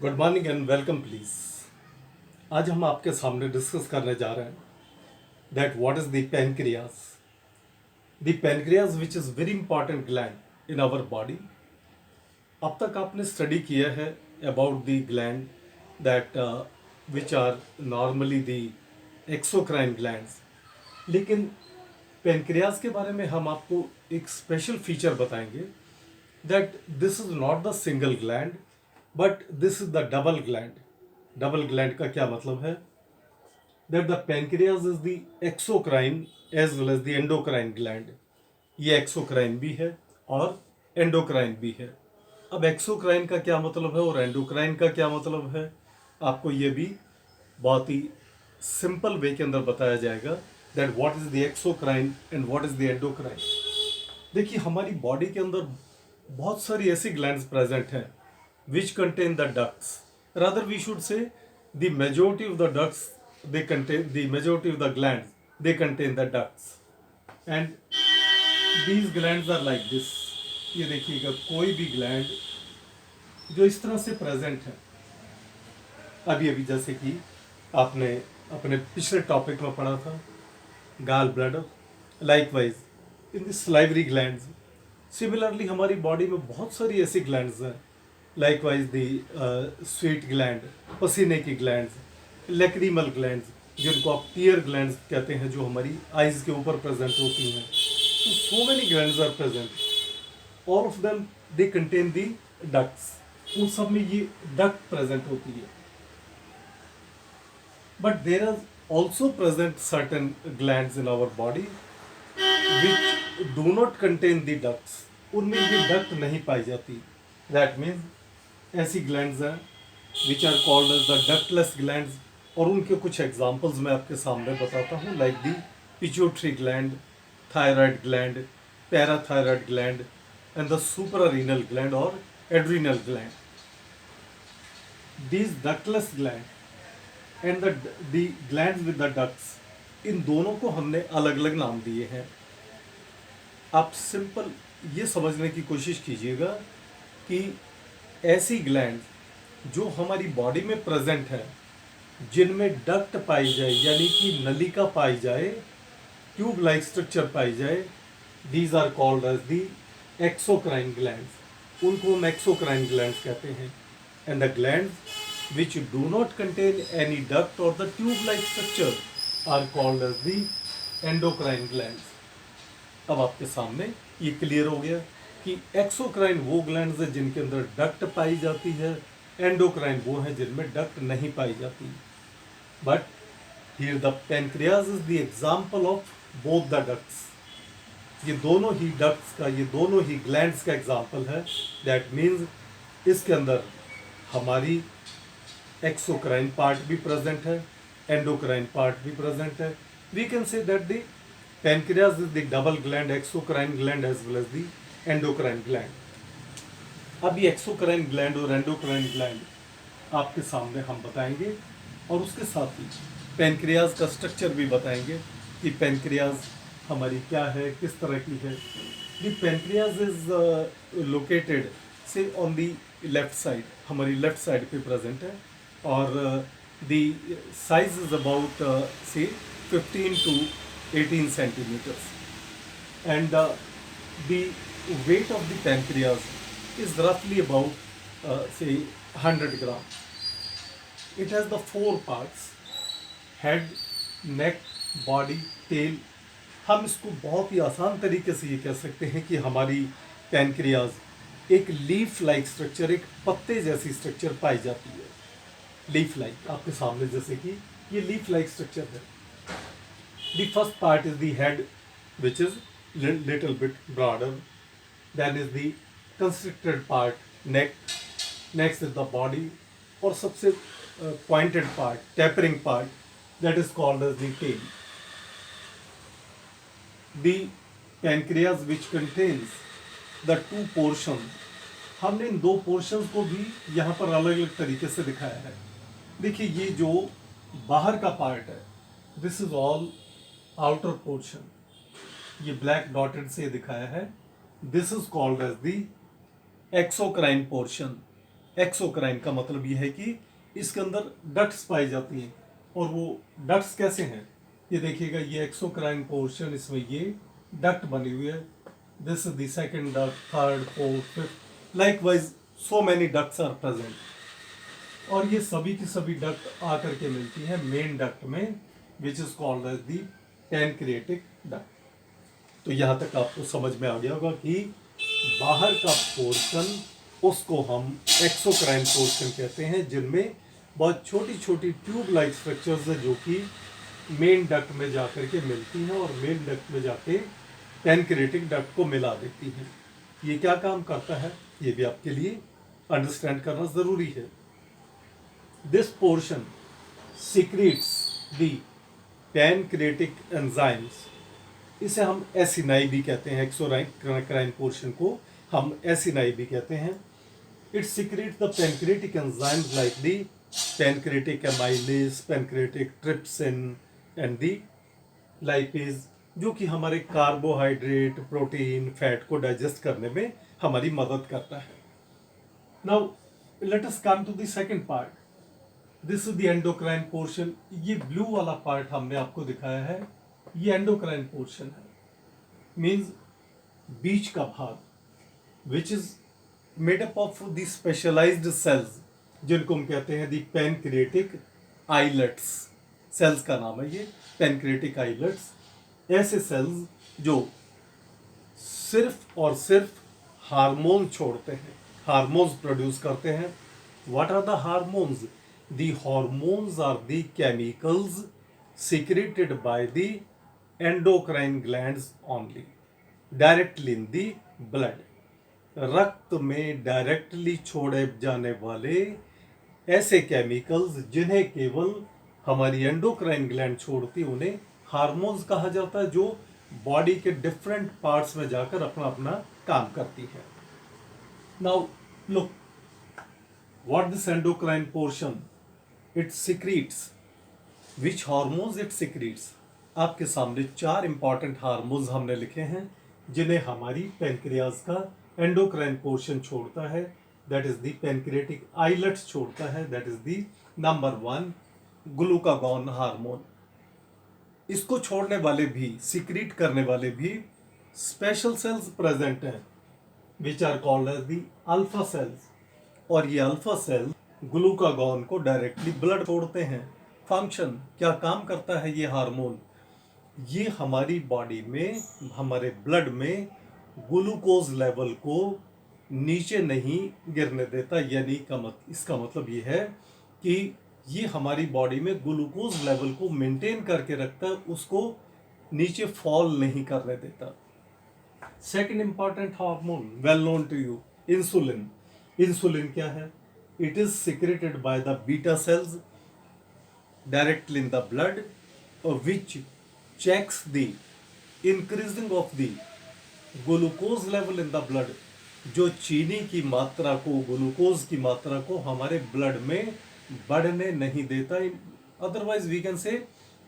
Good morning and welcome please. आज हम आपके सामने डिस्कस करने जा रहे हैं that what is the pancreas. The pancreas which is very important gland in our body. अब तक आपने स्टडी किया है about the gland that which are normally the exocrine glands, लेकिन पैनक्रियाज के बारे में हम आपको एक स्पेशल फीचर बताएंगे that this is not the single gland but this is the double gland. Double gland का क्या मतलब है? That the pancreas is the exocrine as well as the endocrine gland. ये एक्सोक्राइन भी है और एंडोक्राइन भी है। अब एक्सोक्राइन का क्या मतलब है और एंडोक्राइन का क्या मतलब है, आपको ये भी बहुत ही सिंपल वे के अंदर बताया जाएगा that what is the exocrine and what is the endocrine. देखिए, हमारी बॉडी के अंदर बहुत सारी ऐसी ग्लैंड्स प्रेजेंट हैं which contain the ducts. Rather, we should say the majority of the ducts they contain, the majority of the glands they contain the ducts, and these glands are like this. ये देखिएगा, कोई भी gland जो इस तरह से present है, अभी अभी जैसे कि आपने अपने पिछले टॉपिक में पढ़ा था gall bladder, likewise in the salivary glands. Similarly हमारी बॉडी में बहुत सारी ऐसी ग्लैंड्स हैं, लाइकवाइज दी स्वीट ग्लैंड, पसीने की ग्लैंड्स, लेक्रीमल ग्लैंड्स जिनको आप टीयर ग्लैंड्स कहते हैं, जो हमारी आइज के ऊपर प्रेजेंट होती हैं। तो so many glands are present, all of them they contain the ducts. उन सब में ये डक्ट प्रेजेंट होती है। But there are also present certain glands in our body which do not contain the ducts. उनमें ये डक्ट नहीं पाई जाती। दैट मीन्स ऐसी ग्लैंड्स हैं which are called as the ductless glands, और उनके कुछ एग्जांपल्स मैं आपके सामने बताता हूँ, like the pituitary gland, thyroid gland, parathyroid gland and the suprarenal gland और adrenal gland. These ductless gland and the glands with the ducts, इन दोनों को हमने अलग अलग नाम दिए हैं। आप सिंपल ये समझने की कोशिश कीजिएगा कि ऐसी ग्लैंड जो हमारी बॉडी में प्रेजेंट है, जिनमें डक्ट पाई जाए यानी कि नलिका पाई जाए, ट्यूब लाइक स्ट्रक्चर पाई जाए, these are called as the exocrine glands. उनको हम एक्सोक्राइन ग्लैंड्स कहते हैं। And the glands which do not contain any duct और the tube like structure are called as the endocrine glands. अब आपके सामने ये क्लियर हो गया कि एक्सोक्राइन वो ग्लैंड्स हैं जिनके अंदर डक्ट पाई जाती है, एंडोक्राइन वो हैं जिनमें डक्ट नहीं पाई जाती। But here the pancreas is the example of both the ducts. ये दोनों ही डक्ट्स का, ये दोनों ही ग्लैंड्स का एग्जाम्पल है। दैट मीन्स इसके अंदर हमारी एक्सोक्राइन पार्ट भी प्रेजेंट है, एंडोक्राइन पार्ट भी प्रेजेंट है। We can say that the pancreas is the double gland, exocrine gland as well as the endocrine gland. अब ये एक्सोक्राइन ग्लैंड और एंडोक्राइन ग्लैंड आपके सामने हम बताएंगे, और उसके साथ ही पैनक्रियाज का स्ट्रक्चर भी बताएंगे कि पैनक्रियाज हमारी क्या है, किस तरह की है। दी पैनक्रियाज इज लोकेटेड से ऑन दी लेफ्ट साइड, हमारी लेफ्ट साइड पे प्रेजेंट है, और दी साइज इज अबाउट से 15 to 18 centimeters, and the weight of the pancreas is roughly about say 100 gram. It has the 4 parts: head, neck, body, tail. हम इसको बहुत ही आसान तरीके से ये कह सकते हैं कि हमारी पैनक्रियाज एक लीफ लाइक स्ट्रक्चर, एक पत्ते जैसी स्ट्रक्चर पाई जाती है। लीफ लाइक आपके सामने जैसे कि ये लीफ लाइक स्ट्रक्चर है। The first part is the head, which is little bit broader. Then is the constricted part, neck. Next is the body, और सबसे pointed part, tapering part, that is called as the tail. The pancreas which contains the 2 portions, हमने इन 2 portions को भी यहाँ पर अलग अलग तरीके से दिखाया है। देखिए, ये जो बाहर का पार्ट है, this is all outer portion, ये ब्लैक डॉटेड से दिखाया है। This is called as the exocrine portion, exocrine का मतलब यह है कि इसके अंदर डक्ट्स पाई जाती हैं। और वो डक्ट्स कैसे हैं, ये देखिएगा, ये एक्सोक्राइन पोर्शन, इसमें ये डक्ट बनी हुई है। This is the second duct, third, fourth, fifth, likewise so many ducts are present. और ये सभी की सभी डक्ट आकर के मिलती है मेन डक्ट में, which is called as the pancreatic duct. तो यहाँ तक आपको समझ में आ गया होगा कि बाहर का पोर्शन, उसको हम एक्सोक्राइन पोर्शन कहते हैं, जिनमें बहुत छोटी छोटी ट्यूब लाइक स्ट्रक्चर्स है जो कि मेन डक्ट में जाकर के मिलती हैं और मेन डक्ट में जाके पैनक्रिएटिक डक्ट को मिला देती हैं। ये क्या काम करता है, ये भी आपके लिए अंडरस्टैंड करना जरूरी है। This portion secretes the pancreatic enzymes, इसे हम एसिनाई भी कहते हैं। एक्सोक्राइन पोर्शन को हम एसिनाई भी कहते हैं। It secrete the pancreatic enzymes like the pancreatic amylase, pancreatic trypsin and the lipase, जो कि हमारे कार्बोहाइड्रेट, प्रोटीन, फैट को डाइजेस्ट करने में हमारी मदद करता है। Now let us come to the second part. This is the endocrine portion. ये ब्लू वाला पार्ट हमने आपको दिखाया है, ये एंडोक्राइन पोर्शन है, मींस बीच का भाग, which is made up of the specialised cells, जिनको हम कहते हैं दी पैनक्रिएटिक आइलेट्स। सेल्स का नाम है ये पैनक्रिएटिक आइलेट्स। ऐसे सेल्स जो सिर्फ और सिर्फ हार्मोन छोड़ते हैं, हार्मोन्स प्रोड्यूस करते हैं। What are the hormones? The hormones are the chemicals secreted by the endocrine glands only, directly in the blood। रक्त में डायरेक्टली छोड़े जाने वाले ऐसे केमिकल्स जिन्हें केवल हमारी एंडोक्राइन ग्लैंड छोड़ती, उन्हें हार्मोन्स कहा जाता है, जो बॉडी के डिफरेंट पार्ट्स में जाकर अपना अपना काम करती है। Now look what this endocrine portion, it secretes which hormones it secretes. आपके सामने 4 इंपॉर्टेंट हार्मोन्स हमने लिखे हैं जिन्हें हमारी पैनक्रियाज का एंडोक्राइन पोर्शन छोड़ता है, that is the pancreatic islets छोड़ता है, that is the number 1 glucagon hormone. इसको छोड़ने वाले भी, सिक्रीट करने वाले भी स्पेशल सेल्स प्रेजेंट हैं, which are called as the alpha cells. और ये अल्फा सेल ग्लूकागॉन को डायरेक्टली ब्लड छोड़ते हैं। फंक्शन, क्या काम करता है ये हार्मोन? ये हमारी बॉडी में, हमारे ब्लड में ग्लूकोज लेवल को नीचे नहीं गिरने देता, यानी इसका मतलब ये है कि ये हमारी बॉडी में ग्लूकोज लेवल को मेंटेन करके रखता है, उसको नीचे फॉल नहीं करने देता। Second important hormone well known to you, insulin. Insulin क्या है? It is secreted by the beta cells directly in the blood, which checks the increasing of the glucose level in the blood, जो चीनी की मात्रा को, glucose की मात्रा को हमारे ब्लड में बढ़ने नहीं देता। अदरवाइज वी कैन से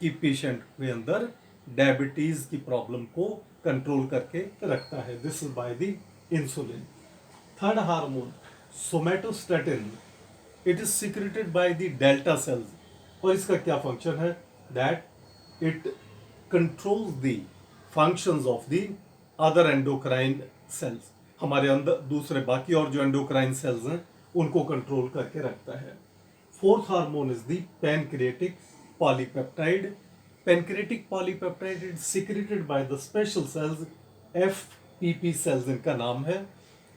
कि पेशेंट के अंदर डायबिटीज की प्रॉब्लम को कंट्रोल करके रखता है। This is by the insulin. Third hormone somatostatin, it is secreted by the delta sales. और इसका क्या फंक्शन है? That it controls the functions of the other endocrine cells. हमारे अंदर दूसरे बाकी और जो एंडोक्राइन सेल्स हैं उनको कंट्रोल करके रखता है। Fourth hormone is the pancreatic polypeptide. Pancreatic polypeptide is secreted by the special cells, FPP cells इनका नाम है।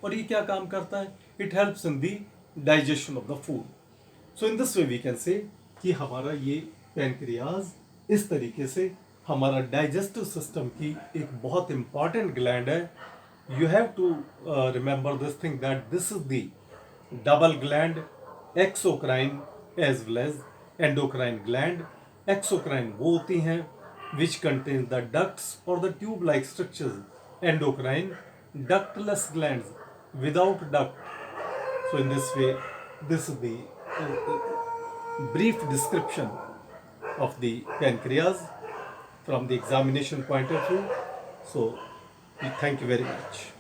और ये क्या काम करता है? It helps in the digestion of the food. So in this way we can say कि हमारा ये पैनक्रियाज इस तरीके से हमारा डाइजेस्टिव सिस्टम की एक बहुत इंपॉर्टेंट ग्लैंड है। You have to remember this thing that this is the double gland, exocrine as well as endocrine gland. Exocrine वो होती हैं विच कंटेन द डक्ट्स और the tube like structures, endocrine ductless glands without duct. So in this way, this is the brief description of the pancreas from the examination point of view. So thank you very much.